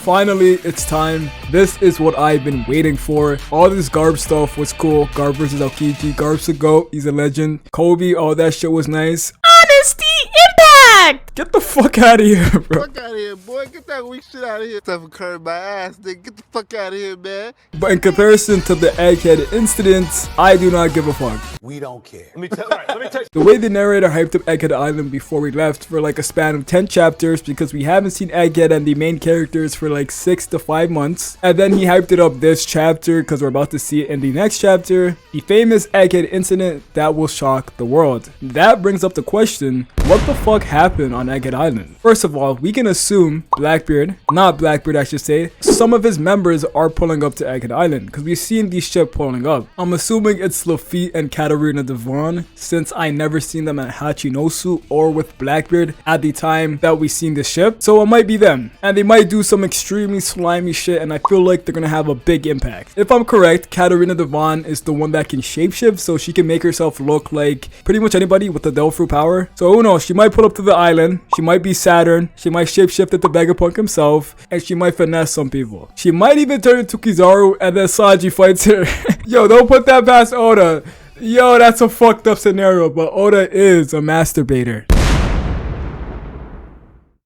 Finally, it's time. This is what I've been waiting for. All this Garb stuff was cool. Garb versus Aokiji. Garb's the GOAT. He's a legend. Kobe, all that shit was nice. Honesty Impact! Get the fuck out of here, bro. Fuck out of here, boy. Get that weak shit out of here. Stuff occurred my ass, nigga. Get the fuck out of here, man. But in comparison to the Egghead incidents, I do not give a fuck. We don't care. Let me tell you. The way the narrator hyped up Egghead Island before we left for like a span of 10 chapters because we haven't seen Egghead and the main characters for like 6 to 5 months. And then he hyped it up this chapter because we're about to see it in the next chapter. The famous Egghead incident that will shock the world. That brings up the question, what the fuck happened on Egghead Island? First of all, we can assume not Blackbeard I should say, some of his members are pulling up to Egghead Island because we've seen these ships pulling up. I'm assuming it's Luffy and Katarina Devon since I never seen them at Hachinosu or with Blackbeard at the time that we seen the ship. So it might be them and they might do some extremely slimy shit and I feel like they're gonna have a big impact. If I'm correct, Katarina Devon is the one that can shapeshift so she can make herself look like pretty much anybody with the Delphi power. So who knows, she might pull up to the island, she might be Saturn, she might shapeshift into Vegapunk himself, and she might finesse some people. She might even turn into Kizaru and then Sanji fights her. Yo, don't put that past Oda. Yo, that's a fucked up scenario, but Oda is a masturbator.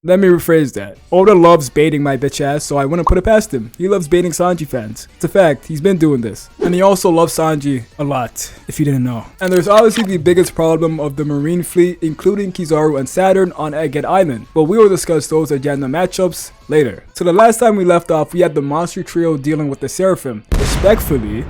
Let me rephrase that. Oda loves baiting my bitch ass, so I wouldn't put it past him. He loves baiting Sanji fans. It's a fact, he's been doing this. And he also loves Sanji a lot, if you didn't know. And there's obviously the biggest problem of the Marine fleet, including Kizaru and Saturn on Egghead Island. But we will discuss those agenda matchups later. So the last time we left off, we had the monster trio dealing with the Seraphim. Respectfully,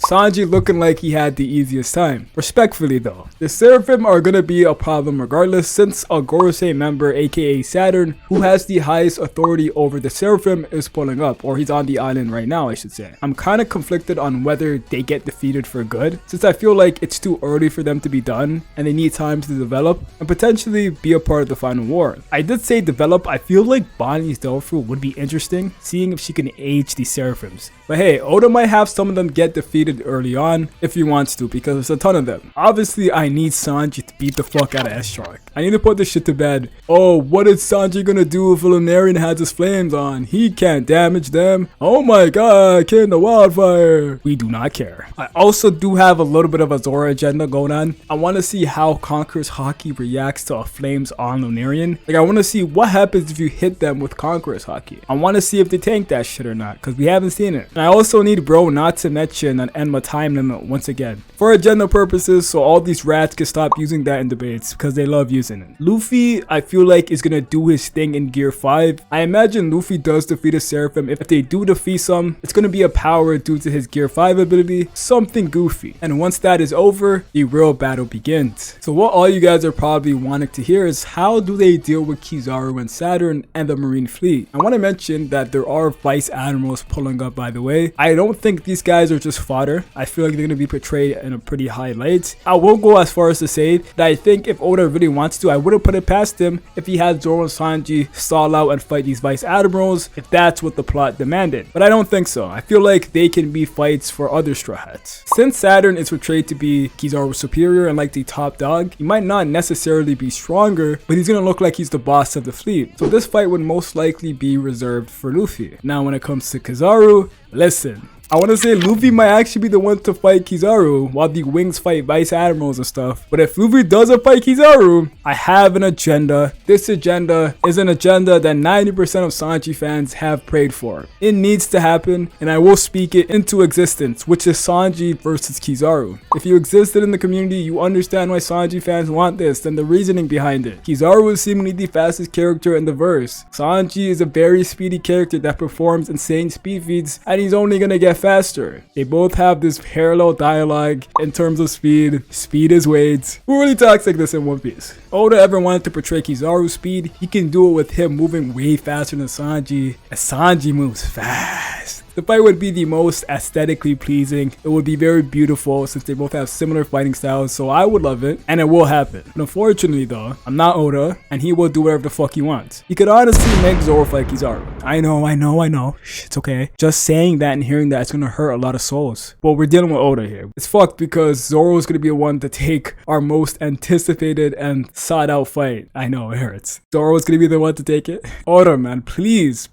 Sanji looking like he had the easiest time. Respectfully though, the Seraphim are gonna be a problem regardless since a Gorosei member aka Saturn, who has the highest authority over the Seraphim, is pulling up, or he's on the island right now I should say. I'm kinda conflicted on whether they get defeated for good since I feel like it's too early for them to be done and they need time to develop and potentially be a part of the final war. I did say develop, I feel like Bonnie's Delphi would be interesting, seeing if she can age the Seraphims. But hey, Oda might have some of them get defeated early on if he wants to because there's a ton of them. Obviously, I need Sanji to beat the fuck out of S-Shark. I need to put this shit to bed. Oh, what is Sanji gonna do if a Lunarian has his flames on? He can't damage them. Oh my god, King the Wildfire. We do not care. I also do have a little bit of a Zoro agenda going on. I want to see how Conqueror's Haki reacts to a flames on Lunarian. Like I want to see what happens if you hit them with Conqueror's Haki. I want to see if they tank that shit or not because we haven't seen it. And I also need bro not to mention an Enma time limit once again. For agenda purposes so all these rats can stop using that in debates because they love using it. Luffy I feel like is gonna do his thing in Gear 5. I imagine Luffy does defeat a Seraphim. If they do defeat some, it's gonna be a power due to his Gear 5 ability, something goofy. And once that is over, the real battle begins. So what all you guys are probably wanting to hear is how do they deal with Kizaru and Saturn and the Marine fleet? I want to mention that there are Vice Admirals pulling up by the way. I don't think these guys are just fodder. I feel like they're gonna be portrayed in a pretty high light. I won't go as far as to say that I think if Oda really wants to, I wouldn't put it past him if he had Zoro and Sanji stall out and fight these Vice Admirals if that's what the plot demanded. But I don't think so. I feel like they can be fights for other Straw Hats. Since Saturn is portrayed to be Kizaru's superior and like the top dog, he might not necessarily be stronger, but he's gonna look like he's the boss of the fleet. So this fight would most likely be reserved for Luffy. Now when it comes to Kizaru, listen. I want to say Luffy might actually be the one to fight Kizaru while the Wings fight Vice Admirals and stuff. But if Luffy doesn't fight Kizaru, I have an agenda. This agenda is an agenda that 90% of Sanji fans have prayed for. It needs to happen and I will speak it into existence, which is Sanji versus Kizaru. If you existed in the community, you understand why Sanji fans want this and the reasoning behind it. Kizaru is seemingly the fastest character in the verse. Sanji is a very speedy character that performs insane speed feats and he's only gonna get faster. They both have this parallel dialogue in terms of speed. Speed is weight. Who really talks like this in One Piece? Oda ever wanted to portray Kizaru's speed, he can do it with him moving way faster than Sanji. And Sanji moves fast. The fight would be the most aesthetically pleasing. It would be very beautiful since they both have similar fighting styles, so I would love it, and it will happen. But unfortunately though, I'm not Oda, and he will do whatever the fuck he wants. He could honestly make Zoro fight Kizaru. I know. Shh, it's okay. Just saying that and hearing that, it's gonna hurt a lot of souls. But we're dealing with Oda here. It's fucked because Zoro is gonna be the one to take our most anticipated and sought out fight. I know, it hurts. Zoro is gonna be the one to take it. Oda, man, please.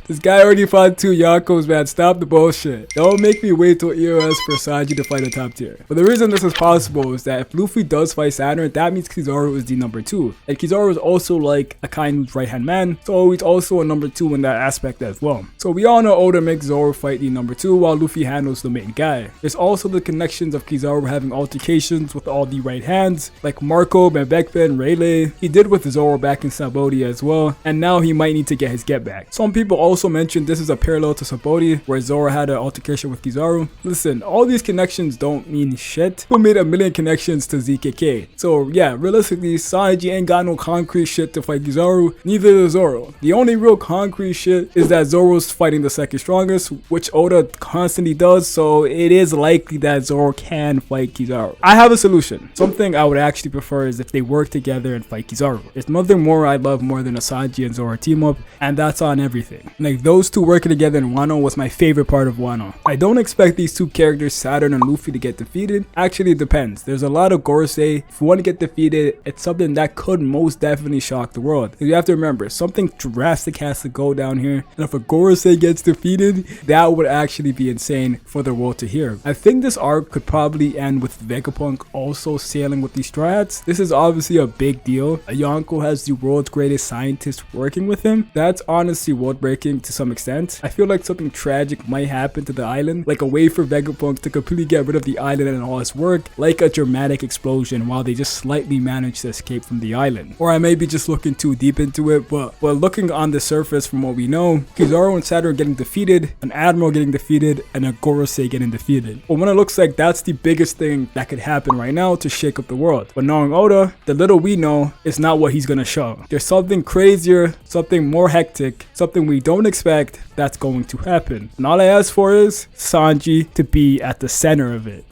This guy already fought 2 Yonkos, man. Stop the bullshit. Don't make me wait till EOS for Sanji to fight a top tier. But the reason this is possible is that if Luffy does fight Saturn, that means Kizaru is the number 2. And Kizaru is also like a kind right-hand man, so he's also a number 2 in that aspect as well. So we all know Oda makes Zoro fight the number 2 while Luffy handles the main guy. There's also the connections of Kizaru having altercations with all the right hands, like Marco, Mbekpe, and Rayleigh. He did with Zoro back in Sabaody as well, and now he might need to get his get back. Some people also mentioned this is a parallel to Sabaody, where Zoro had an altercation with Kizaru. Listen, all these connections don't mean shit. People made a million connections to ZKK. So yeah, realistically, Sanji ain't got no concrete shit to fight Kizaru, neither does Zoro. The only real concrete shit is that Zoro's fighting the second strongest, which Oda constantly does, so it is likely that Zoro can fight Kizaru. I have a solution. Something I would actually prefer is if they work together and fight Kizaru. There's nothing more I love more than a Sanji and Zoro team up, and that's on everything. Like, those two working together in Wano was my favorite part of Wano. I don't expect these two characters, Saturn and Luffy, to get defeated. Actually, it depends. There's a lot of Gorosei. If you want to get defeated, it's something that could most definitely shock the world. You have to remember, something drastic has to go down here, and if a Gorosei gets defeated, that would actually be insane for the world to hear. I think this arc could probably end with Vegapunk also sailing with these Straw Hats. This is obviously a big deal. A Yonko has the world's greatest scientist working with him. That's honestly world breaking to some extent. I feel like something tragic might happen to the island, like a way for Vegapunk to completely get rid of the island and all its work, like a dramatic explosion while they just slightly manage to escape from the island. Or I may be just looking too deep into it, but looking on the surface from what we know, Kizaru and Saturn getting defeated, an Admiral getting defeated, and a Gorosei getting defeated. But when it looks like that's the biggest thing that could happen right now to shake up the world. But knowing Oda, the little we know is not what he's gonna show. There's something crazier, something more hectic, something we don't expect that's going to happen. And all I ask for is Sanji to be at the center of it.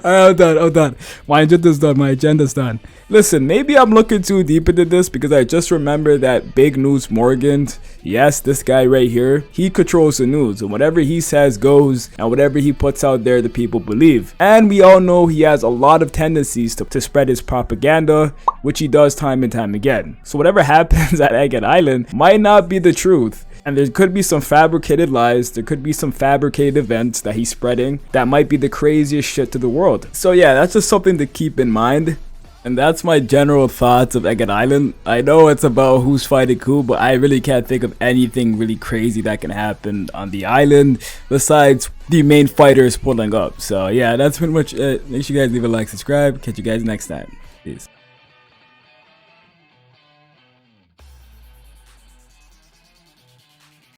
Alright, I'm done. My agenda's done. Listen, maybe I'm looking too deep into this because I just remember that Big News Morgan, yes, this guy right here, he controls the news, and whatever he says goes, and whatever he puts out there, the people believe. And we all know he has a lot of tendencies to spread his propaganda, which he does time and time again. So whatever happens at Egghead Island might not be the truth. And there could be some fabricated lies, there could be some fabricated events that he's spreading that might be the craziest shit to the world. So yeah, that's just something to keep in mind. And that's my general thoughts of Egghead Island. I know it's about who's fighting who, but I really can't think of anything really crazy that can happen on the island besides the main fighters pulling up. So yeah, that's pretty much it. Make sure you guys leave a like, subscribe. Catch you guys next time. Peace.